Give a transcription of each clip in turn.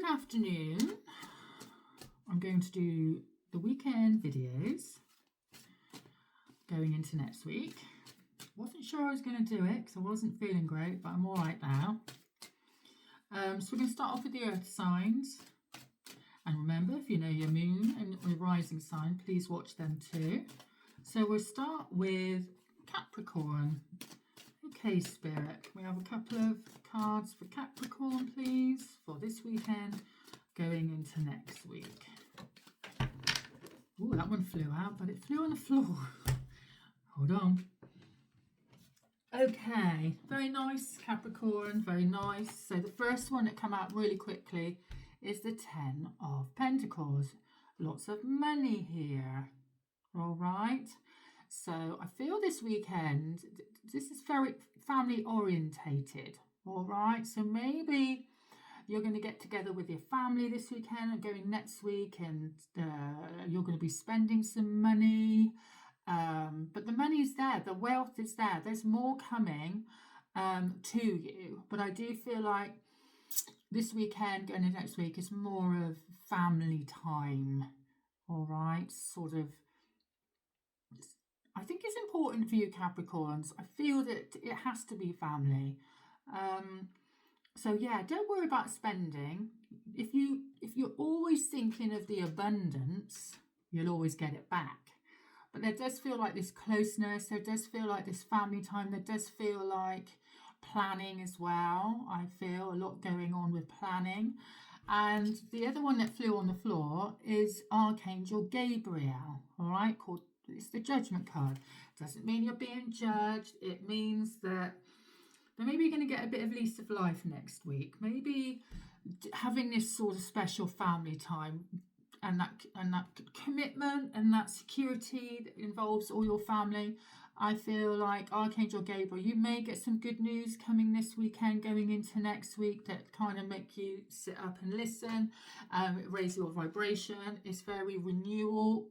Good afternoon. I'm going to do the weekend videos going into next week. Wasn't sure I was going to do it because I wasn't feeling great, but I'm all right now. So we're going to start off with the earth signs. And remember, if you know your moon and your rising sign, please watch them too. So we'll start with Capricorn. Okay, Spirit, can we have a couple of cards for Capricorn, please, for this weekend going into next week. Oh, that one flew out, but it flew on the floor. Hold on. Okay, very nice, Capricorn, very nice. So the first one that came out really quickly is the 10 of Pentacles. Lots of money here. All right. So I feel this weekend, this is very family orientated. All right. So maybe you're going to get together with your family this weekend and going next week, and you're going to be spending some money. But the money's there, the wealth is there. There's more coming to you. But I do feel like this weekend going into next week is more of family time. All right, sort of. I think it's important for you Capricorns. I feel that it has to be family. So yeah, don't worry about spending. If you're always thinking of the abundance, you'll always get it back. But there does feel like this closeness. There does feel like this family time. There does feel like planning as well. I feel a lot going on with planning. And the other one that flew on the floor is Archangel Gabriel. All right, it's the Judgment card. Doesn't mean you're being judged. It means that maybe you're going to get a bit of lease of life next week. Maybe having this sort of special family time and that commitment and that security that involves all your family. I feel like Archangel Gabriel, you may get some good news coming this weekend going into next week that kind of make you sit up and listen, raise your vibration. It's very renewal,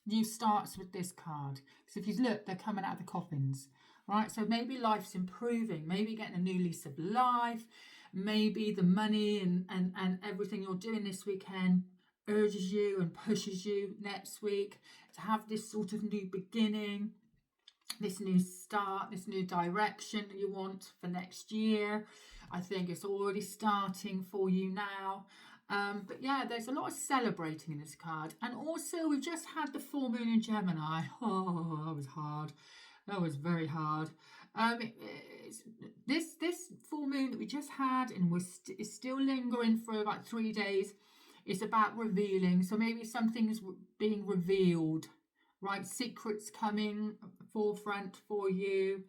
new starts with this card. So if you look, they're coming out of the coffins, right? So maybe life's improving, maybe getting a new lease of life, maybe the money and everything you're doing this weekend urges you and pushes you next week to have this sort of new beginning, this new start, this new direction that you want for next year. I think it's already starting for you now. But yeah, there's a lot of celebrating in this card. And also we've just had the full moon in Gemini. Oh, that was hard. That was very hard. This full moon that we just had and is still lingering for about 3 days. It's about revealing. So maybe something's being revealed, right? Secrets coming forefront for you,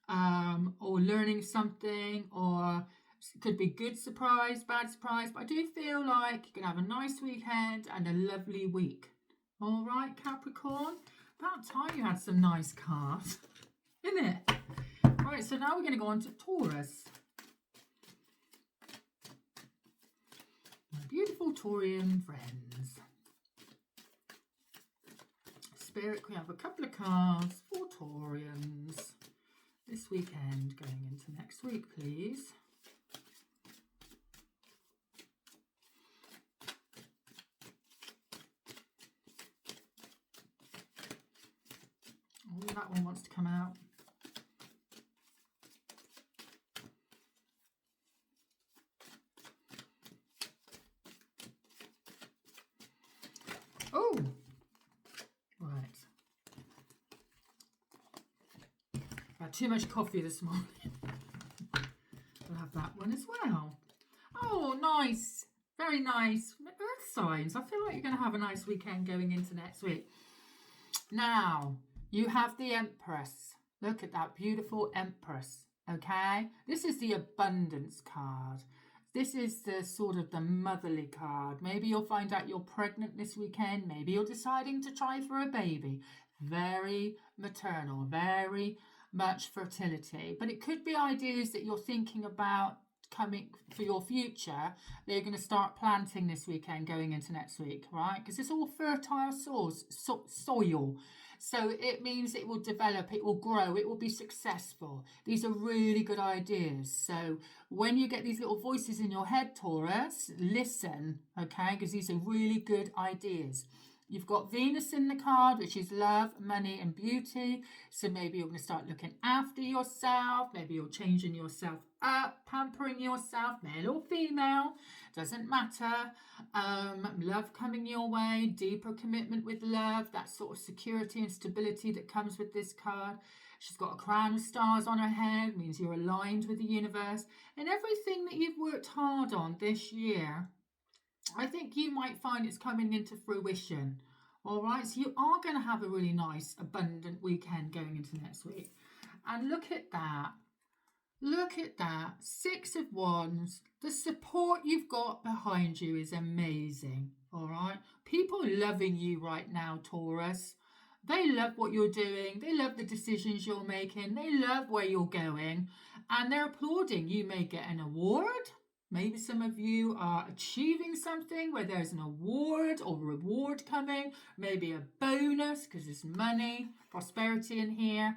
or learning something, or it could be good surprise, bad surprise. But I do feel like you're going to have a nice weekend and a lovely week. All right, Capricorn? About time you had some nice cards, isn't it? Right, so now we're going to go on to Taurus. My beautiful Taurian friends. Spirit, can we have a couple of cards for Taurians this weekend going into next week, please? Oh, that one wants to come out. Oh, right. I had too much coffee this morning. We'll have that one as well. Oh, nice. Very nice. Earth signs. I feel like you're going to have a nice weekend going into next week. Now, you have the Empress. Look at that beautiful Empress. Okay? This is the abundance card. This is the sort of the motherly card. Maybe you'll find out you're pregnant this weekend. Maybe you're deciding to try for a baby. Very maternal, very much fertility. But it could be ideas that you're thinking about coming for your future. They're going to start planting this weekend going into next week, right? Because it's all fertile soil. So it means it will develop, it will grow, it will be successful. These are really good ideas. So when you get these little voices in your head, Taurus, listen, okay? Because these are really good ideas. You've got Venus in the card, which is love, money, and beauty. So maybe you're going to start looking after yourself. Maybe you're changing yourself up, pampering yourself, male or female, doesn't matter. Love coming your way, deeper commitment with love, that sort of security and stability that comes with this card. She's got a crown of stars on her head, means you're aligned with the universe. And everything that you've worked hard on this year, I think you might find it's coming into fruition. All right, so you are going to have a really nice, abundant weekend going into next week. And look at that. Look at that. 6 of Wands. The support you've got behind you is amazing. All right. People loving you right now, Taurus. They love what you're doing. They love the decisions you're making. They love where you're going. And they're applauding. You may get an award. Maybe some of you are achieving something where there's an award or reward coming. Maybe a bonus because there's money, prosperity in here.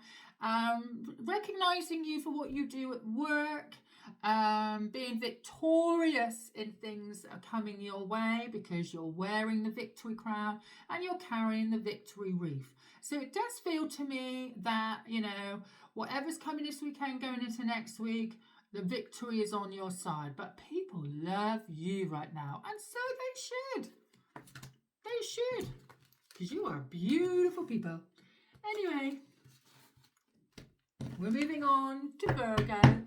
Recognizing you for what you do at work. Being victorious in things that are coming your way because you're wearing the victory crown and you're carrying the victory wreath. So it does feel to me that, you know, whatever's coming this weekend going into next week, the victory is on your side. But people love you right now. And so they should. They should. Because you are beautiful people. Anyway, we're moving on to Virgo.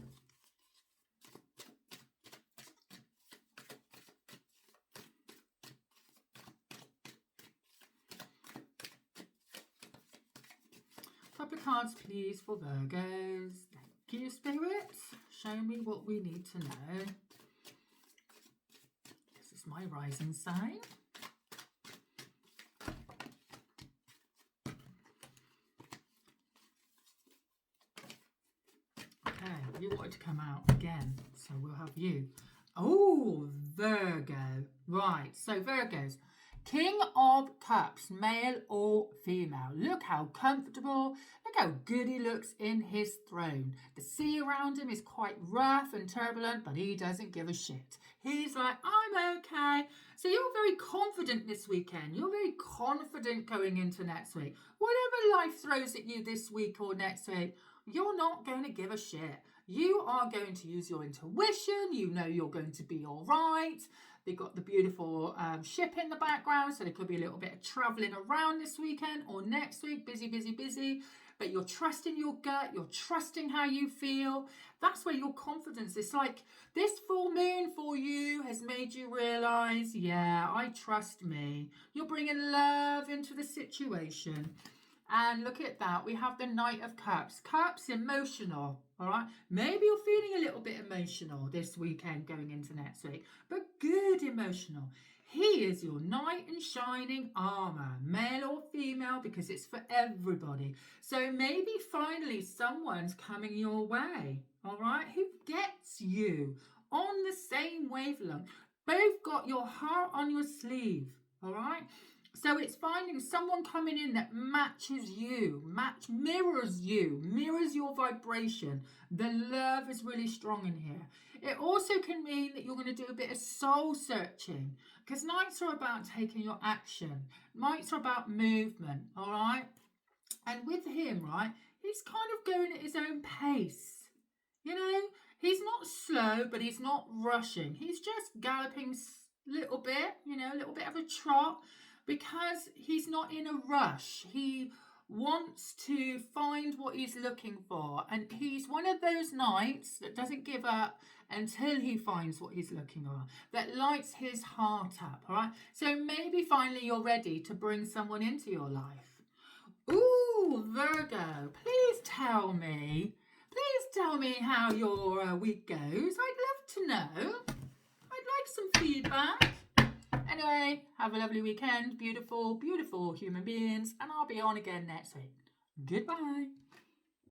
Couple of cards, please, for Virgos. Thank you, Spirit. Show me what we need to know. This is my rising sign. Okay, you wanted to come out again, so we'll have you. Oh, Virgo. Right, so Virgos. King of Cups, male or female. Look how comfortable, look how good he looks in his throne. The sea around him is quite rough and turbulent, but he doesn't give a shit. He's like, I'm okay. So you're very confident this weekend. You're very confident going into next week. Whatever life throws at you this week or next week, you're not going to give a shit. You are going to use your intuition. You know you're going to be all right. They've got the beautiful ship in the background, so there could be a little bit of traveling around this weekend or next week. Busy, busy, busy. But you're trusting your gut. You're trusting how you feel. That's where your confidence is. Like this full moon for you has made you realize, yeah, I trust me. You're bringing love into the situation. And look at that. We have the Knight of Cups. Cups, emotional. All right. Maybe you're feeling a little bit emotional this weekend going into next week. But good emotional. He is your knight in shining armor. Male or female, because it's for everybody. So maybe finally someone's coming your way. All right. Who gets you on the same wavelength. Both got your heart on your sleeve. All right. So it's finding someone coming in that matches you, mirrors your vibration. The love is really strong in here. It also can mean that you're going to do a bit of soul searching because nights are about taking your action. Nights are about movement, all right? And with him, right, he's kind of going at his own pace. You know, he's not slow, but he's not rushing. He's just galloping a little bit, you know, a little bit of a trot. Because he's not in a rush. He wants to find what he's looking for. And he's one of those knights that doesn't give up until he finds what he's looking for. That lights his heart up, all right? So maybe finally you're ready to bring someone into your life. Ooh, Virgo, please tell me how your week goes. I'd love to know. I'd like some feedback. Anyway, have a lovely weekend. Beautiful, beautiful human beings. And I'll be on again next week. Goodbye.